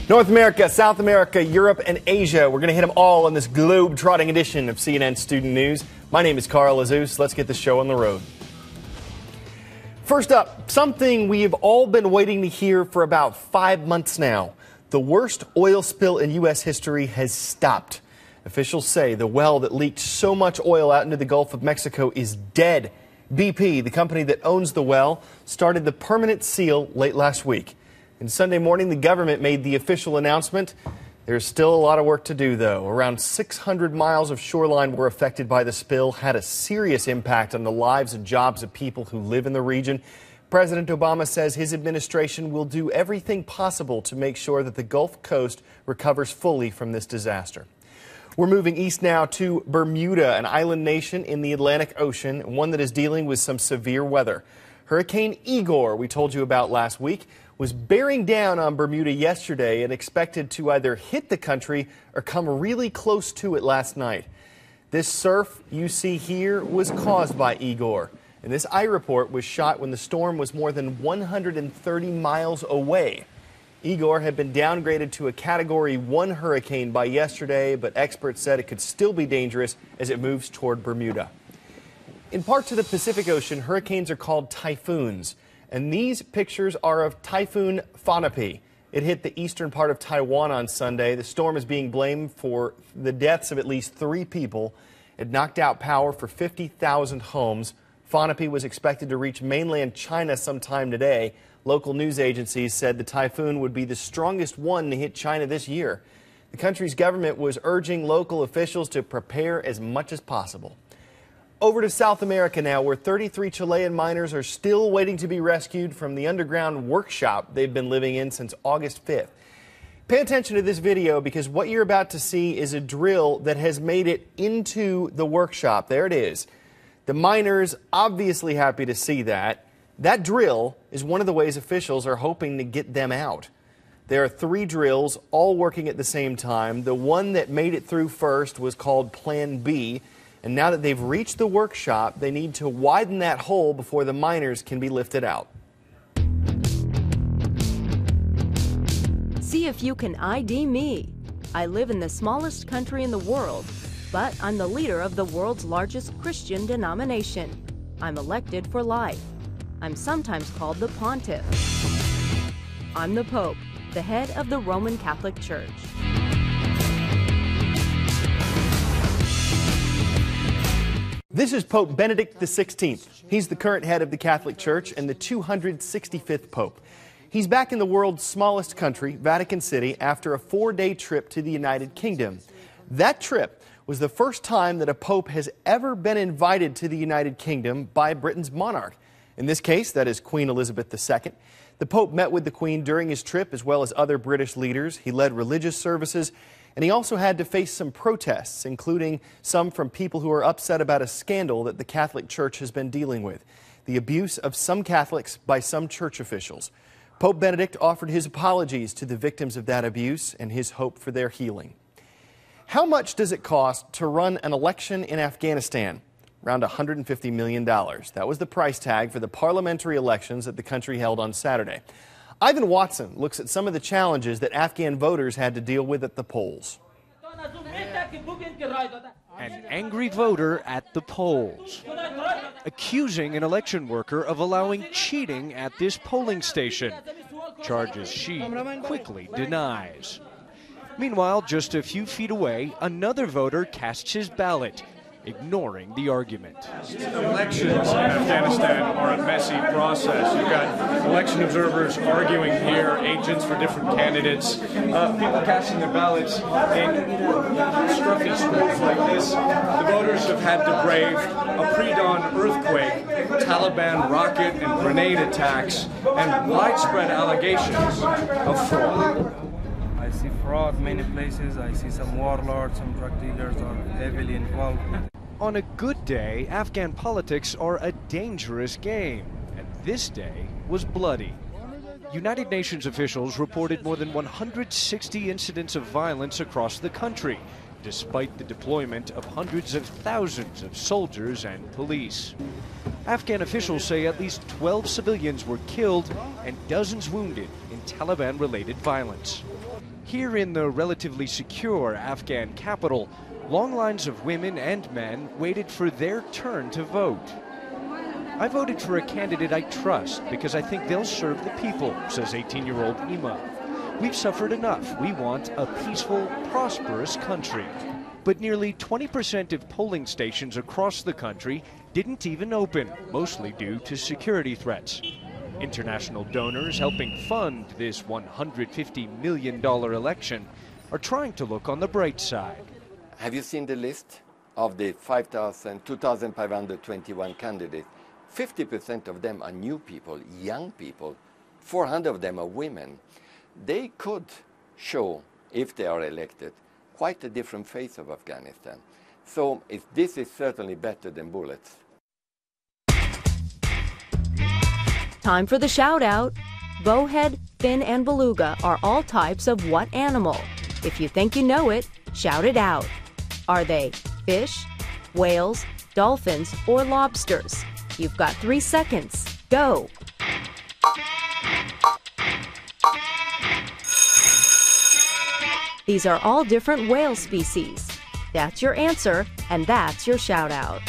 North America, South America, Europe, and Asia. We're going to hit them all in this globe-trotting edition of CNN Student News. My name is Carl Azus. Let's get the show on the road. First up, something we've all been waiting to hear for about 5 months now. The worst oil spill in U.S. history has stopped. Officials say the well that leaked so much oil out into the Gulf of Mexico is dead. BP, the company that owns the well, started the permanent seal late last week. And Sunday morning, the government made the official announcement. There's still a lot of work to do, though. Around 600 miles of shoreline were affected by the spill, had a serious impact on the lives and jobs of people who live in the region. President Obama says his administration will do everything possible to make sure that the Gulf Coast recovers fully from this disaster. We're moving east now to Bermuda, an island nation in the Atlantic Ocean, one that is dealing with some severe weather. Hurricane Igor, we told you about last week, was bearing down on Bermuda yesterday and expected to either hit the country or come really close to it last night. This surf you see here was caused by Igor, and this iReport was shot when the storm was more than 130 miles away. Igor had been downgraded to a Category 1 hurricane by yesterday, but experts said it could still be dangerous as it moves toward Bermuda. In parts of the Pacific Ocean, hurricanes are called typhoons. And these pictures are of Typhoon Phanapi. It hit the eastern part of Taiwan on Sunday. The storm is being blamed for the deaths of at least 3 people. It knocked out power for 50,000 homes. Phanapi was expected to reach mainland China sometime today. Local news agencies said the typhoon would be the strongest one to hit China this year. The country's government was urging local officials to prepare as much as possible. Over to South America now, where 33 Chilean miners are still waiting to be rescued from the underground workshop they've been living in since August 5th. Pay attention to this video because what you're about to see is a drill that has made it into the workshop. There it is. The miners obviously happy to see that. That drill is one of the ways officials are hoping to get them out. There are 3 drills all working at the same time. The one that made it through first was called Plan B. And now that they've reached the workshop, they need to widen that hole before the miners can be lifted out. See if you can ID me. I live in the smallest country in the world, but I'm the leader of the world's largest Christian denomination. I'm elected for life. I'm sometimes called the Pontiff. I'm the Pope, the head of the Roman Catholic Church. This is Pope Benedict XVI. He's the current head of the Catholic Church and the 265th Pope. He's back in the world's smallest country, Vatican City, after a 4-day trip to the United Kingdom. That trip was the first time that a pope has ever been invited to the United Kingdom by Britain's monarch. In this case, that is Queen Elizabeth II. The Pope met with the Queen during his trip, as well as other British leaders. He led religious services, and he also had to face some protests, including some from people who are upset about a scandal that the Catholic Church has been dealing with, the abuse of some Catholics by some church officials. Pope Benedict offered his apologies to the victims of that abuse and his hope for their healing. How much does it cost to run an election in Afghanistan? Around $150 million. That was the price tag for the parliamentary elections that the country held on Saturday. Ivan Watson looks at some of the challenges that Afghan voters had to deal with at the polls. An angry voter at the polls, accusing an election worker of allowing cheating at this polling station, charges she quickly denies. Meanwhile, just a few feet away, another voter casts his ballot, ignoring the argument. Elections in Afghanistan are a messy process. You've got election observers arguing here, agents for different candidates, people casting their ballots in scruffy schools like this. The voters have had to brave a pre-dawn earthquake, Taliban rocket and grenade attacks, and widespread allegations of fraud. I see fraud many places. I see some warlords, some drug dealers are heavily involved. On a good day, Afghan politics are a dangerous game, and this day was bloody. United Nations officials reported more than 160 incidents of violence across the country, despite the deployment of hundreds of thousands of soldiers and police. Afghan officials say at least 12 civilians were killed and dozens wounded in Taliban-related violence. Here in the relatively secure Afghan capital, long lines of women and men waited for their turn to vote. I voted for a candidate I trust because I think they'll serve the people, says 18-year-old Ima. We've suffered enough. We want a peaceful, prosperous country. But nearly 20% of polling stations across the country didn't even open, mostly due to security threats. International donors helping fund this $150 million election are trying to look on the bright side. Have you seen the list of the 2,521 candidates? 50% of them are new people, young people. 400 of them are women. They could show, if they are elected, quite a different face of Afghanistan. So this is certainly better than bullets. Time for the shout-out. Bowhead, fin, and beluga are all types of what animal? If you think you know it, shout it out. Are they fish, whales, dolphins, or lobsters? You've got 3 seconds. Go! These are all different whale species. That's your answer, and that's your shout-out.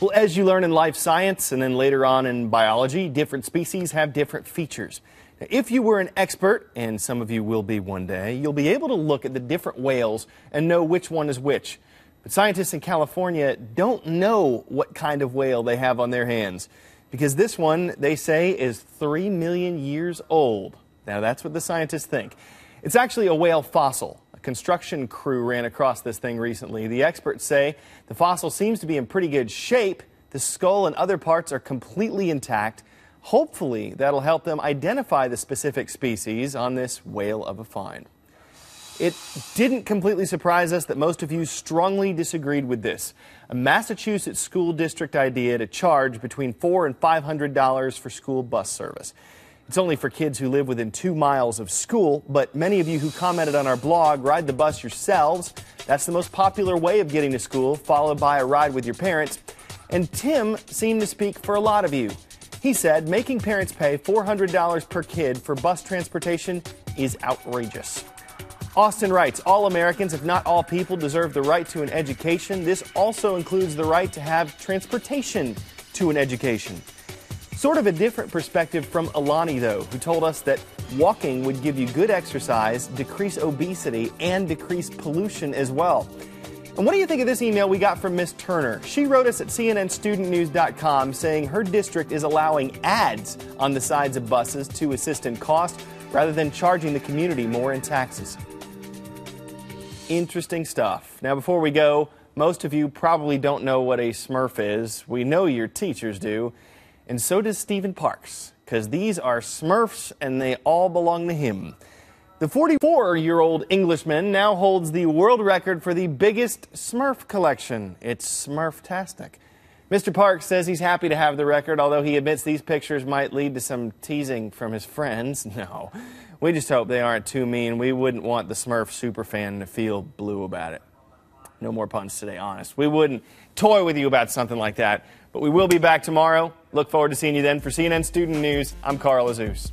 Well, as you learn in life science and then later on in biology, different species have different features. Now, if you were an expert, and some of you will be one day, you'll be able to look at the different whales and know which one is which. But scientists in California don't know what kind of whale they have on their hands, because this one, they say, is 3 million years old. Now, that's what the scientists think. It's actually a whale fossil. A construction crew ran across this thing recently. The experts say the fossil seems to be in pretty good shape. The skull and other parts are completely intact. Hopefully, that'll help them identify the specific species on this whale of a find. It didn't completely surprise us that most of you strongly disagreed with this. A Massachusetts school district idea to charge between $400 and $500 for school bus service. It's only for kids who live within 2 miles of school, but many of you who commented on our blog ride the bus yourselves. That's the most popular way of getting to school, followed by a ride with your parents. And Tim seemed to speak for a lot of you. He said making parents pay $400 per kid for bus transportation is outrageous. Austin writes, all Americans, if not all people, deserve the right to an education. This also includes the right to have transportation to an education. Sort of a different perspective from Alani, though, who told us that walking would give you good exercise, decrease obesity, and decrease pollution as well. And what do you think of this email we got from Miss Turner? She wrote us at cnnstudentnews.com saying her district is allowing ads on the sides of buses to assist in cost rather than charging the community more in taxes. Interesting stuff. Now, before we go, most of you probably don't know what a Smurf is. We know your teachers do. And so does Stephen Parks, because these are Smurfs and they all belong to him. The 44-year-old Englishman now holds the world record for the biggest Smurf collection. It's Smurftastic. Mr. Parks says he's happy to have the record, although he admits these pictures might lead to some teasing from his friends. No, we just hope they aren't too mean. We wouldn't want the Smurf superfan to feel blue about it. No more puns today, honest. We wouldn't toy with you about something like that. But we will be back tomorrow. Look forward to seeing you then. For CNN Student News, I'm Carl Azus.